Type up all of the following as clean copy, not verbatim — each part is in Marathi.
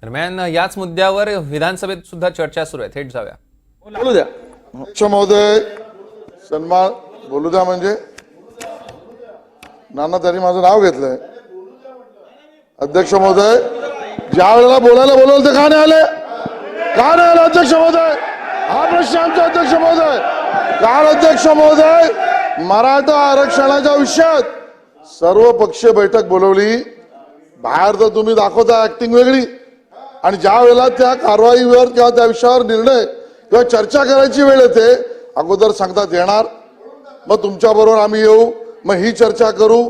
दरम्यान याच मुद्द्यावर विधानसभेत सुद्धा चर्चा सुरू आहे. थेट जाऊया. बोलू द्या. अध्यक्ष महोदय, सन्मान बोलू द्या. म्हणजे नाना त्यांनी माझं नाव घेतलंय. अध्यक्ष महोदय, ज्या वेळेला बोलायला बोलवलं ते का नाही आले? का नाही आले अध्यक्ष महोदय? हा प्रश्न आमचा. अध्यक्ष महोदय, काल अध्यक्ष महोदय मराठा आरक्षणाच्या विषयात सर्व पक्षीय बैठक बोलवली. बाहेर तर तुम्ही दाखवता ऍक्टिंग वेगळी, आणि ज्या वेळेला त्या कारवाईवर किंवा त्या विषयावर निर्णय किंवा चर्चा करायची वेळ येते अगोदर सांगतात येणार, मग तुमच्या बरोबर आम्ही येऊ, मग ही चर्चा करू,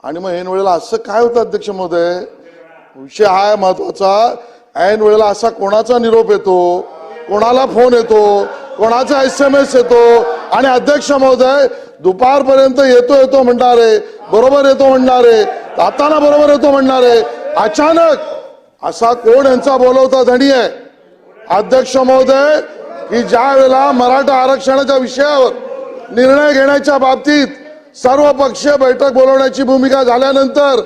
आणि मग ऐन वेळेला असं काय होतं अध्यक्ष महोदय? विषय हा आहे महत्वाचा. ऐन वेळेला असा कोणाचा निरोप येतो, कोणाला फोन येतो, कोणाचा SMS येतो, आणि अध्यक्ष महोदय दुपारपर्यंत येतो म्हणणारे, बरोबर येतो म्हणणारे, जाताना बरोबर येतो म्हणणारे, अचानक असा कोण यांचा बोलवता धणी आहे? अध्यक्ष महोदय, की ज्या वेळेला मराठा आरक्षणाच्या विषयावर निर्णय घेण्याच्या बाबतीत सर्व पक्षीय बैठक बोलवण्याची भूमिका झाल्यानंतर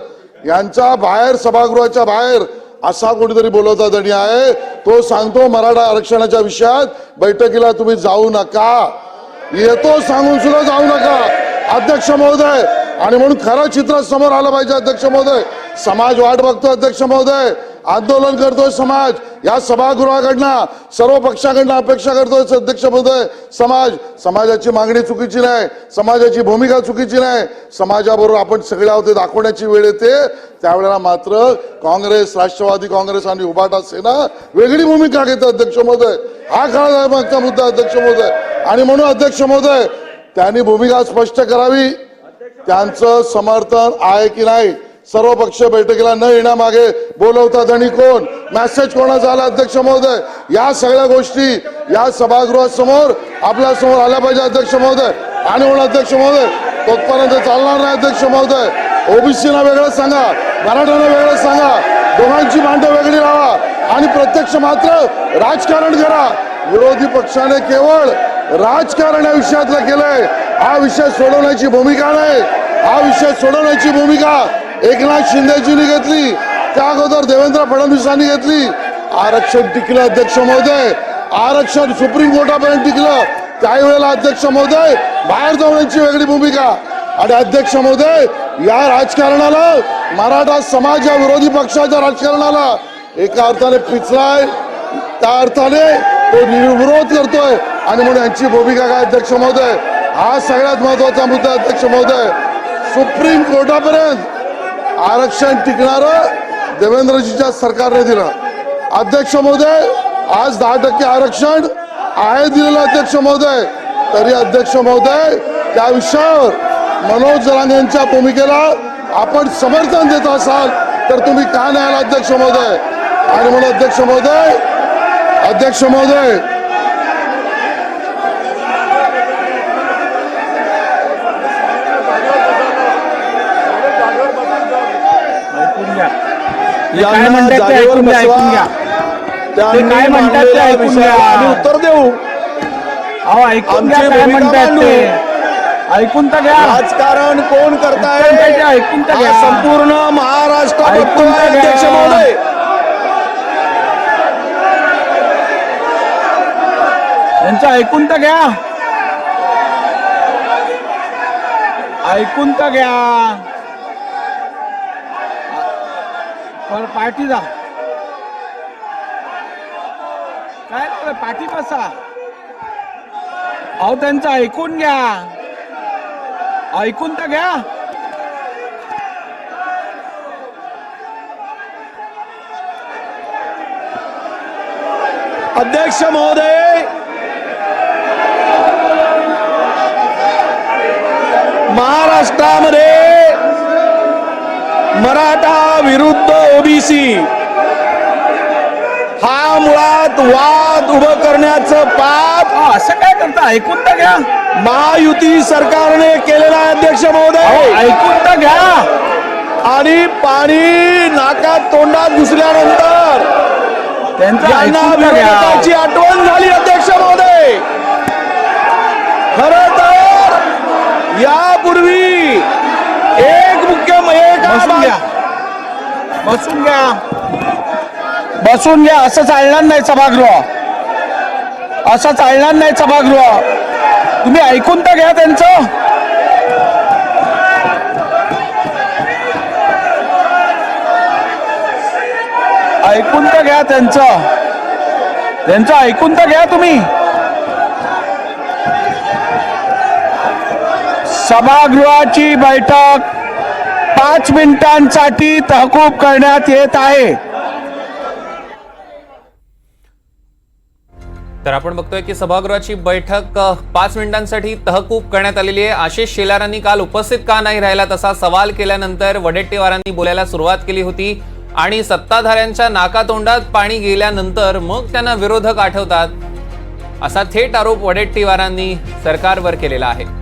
यांच्या बाहेर, सभागृहाच्या बाहेर असा कोणीतरी बोलवता धणी आहे. तो सांगतो मराठा आरक्षणाच्या विषयात बैठकीला तुम्ही जाऊ नका, येतो सांगून सुद्धा जाऊ नका अध्यक्ष महोदय. आणि म्हणून खरं चित्र समोर आलं पाहिजे अध्यक्ष महोदय. समाज वाट बघतो अध्यक्ष महोदय, आंदोलन करतोय समाज. या सभागृहाकडनं सर्व पक्षाकडनं अपेक्षा करतोय अध्यक्ष महोदय. समाजाची मागणी चुकीची नाही, समाजाची भूमिका चुकीची नाही. समाजाबरोबर आपण सगळे आहोत दाखवण्याची वेळ येते. त्यावेळेला मात्र काँग्रेस, राष्ट्रवादी काँग्रेस आणि उभाटा सेना वेगळी भूमिका घेते अध्यक्ष महोदय. हा खरा मागचा मुद्दा अध्यक्ष महोदय. आणि म्हणून अध्यक्ष महोदय त्यांनी भूमिका स्पष्ट करावी, त्यांचं समर्थन आहे की नाही. सर्व पक्ष बैठकीला न येण्यामागे बोलवता धणी कोण, मेसेज कोणाचा आला अध्यक्ष महोदय? या सगळ्या गोष्टी या सभागृहासमोर आपल्या समोर आल्या पाहिजे अध्यक्ष महोदय. आणि म्हणून अध्यक्ष महोदय तोपर्यंत चालणार नाही अध्यक्ष महोदय. ओबीसीना वेगळं सांगा, मराठ्यांना वेगळं सांगा, दोघांची मांडं वेगळी लावा, आणि प्रत्यक्ष मात्र राजकारण करा. विरोधी पक्षाने केवळ राजकारण या विषयातलं केलंय. हा विषय सोडवण्याची भूमिका नाही. हा विषय सोडवण्याची भूमिका एकनाथ शिंदेजींनी घेतली, त्या अगोदर देवेंद्र फडणवीसांनी घेतली. आरक्षण टिकलं अध्यक्ष महोदय, आरक्षण सुप्रीम कोर्टापर्यंत टिकलं. त्यावेळेला अध्यक्ष महोदय बाहेर जाण्याची वेगळी भूमिका. आणि अध्यक्ष महोदय या राजकारणाला, मराठा समाज या विरोधी पक्षाच्या राजकारणाला एका अर्थाने पिचलाय, त्या अर्थाने तो विरोध करतोय. आणि म्हणून यांची भूमिका काय अध्यक्ष महोदय? हा सगळ्यात महत्वाचा मुद्दा अध्यक्ष महोदय. सुप्रीम कोर्टापर्यंत आरक्षण टिकणारं देवेंद्रजीच्या सरकारने दिलं अध्यक्ष महोदय. आज 10% आरक्षण आहे दिलेलं अध्यक्ष महोदय. तरी अध्यक्ष महोदय त्या विषयावर मनोज जरांगे यांच्या भूमिकेला आपण समर्थन देत असाल तर तुम्ही का नाही आला अध्यक्ष महोदय? आणि म्हणून अध्यक्ष महोदय, अध्यक्ष महोदय यांना जागेवर बसवा, काय म्हणतात ते ऐकून घ्या. आम्ही उत्तर देऊ. अहो ऐकून घ्या काय म्हणतात ते, ऐकून तर घ्या. राजकारण कोण करताय ऐकून तर घ्या. संपूर्ण महाराष्ट्र ऐकून तर घ्या. अध्यक्ष महोदय त्यांचं ऐकून तर घ्या, ऐकून तर घ्या. पार्टी जा, काय पाठी बसा. अहो त्यांचं ऐकून घ्या, ऐकून तर घ्या. अध्यक्ष महोदय, महाराष्ट्रामध्ये मराठा विरुद्ध ओबीसी हा मुळात वाद उभं करण्याचं पाप असं काय करता? ऐकून तर घ्या. महायुती सरकारने केलेला आहे अध्यक्ष महोदय. ऐकून तर घ्या. आणि पाणी नाकात तोंडात घुसल्यानंतर त्यांना विरोधकाची आठवण झाली अध्यक्ष महोदय. खरं तर यापूर्वी एक बसून घ्या, बसून घ्या. असं चालणार नाही सभागृह, असं चालणार नाही सभागृह. तुम्ही ऐकून तर घ्या त्यांचं. ऐकून तर घ्या त्यांचं ऐकून तर घ्या तुम्ही. सभागृहाची बैठक 5 मिनिटांसाठी तहकूब करण्यात येत आहे. तर आपण बघतोय की सभागृहाची बैठक 5 मिनिटांसाठी तहकूब करण्यात आलेली आहे. आशिष शेलारांनी काल उपस्थित का नाही राहिला तसा सवाल केल्यानंतर वडेट्टीवारांनी बोलायला सुरुवात केली होती आणि सत्ताधाऱ्यांच्या नाकातोंडात पाणी गेल्यानंतर मग त्यांना विरोधक आठवतात, असा थेट आरोप वडेट्टीवारांनी सरकारवर केलेला आहे.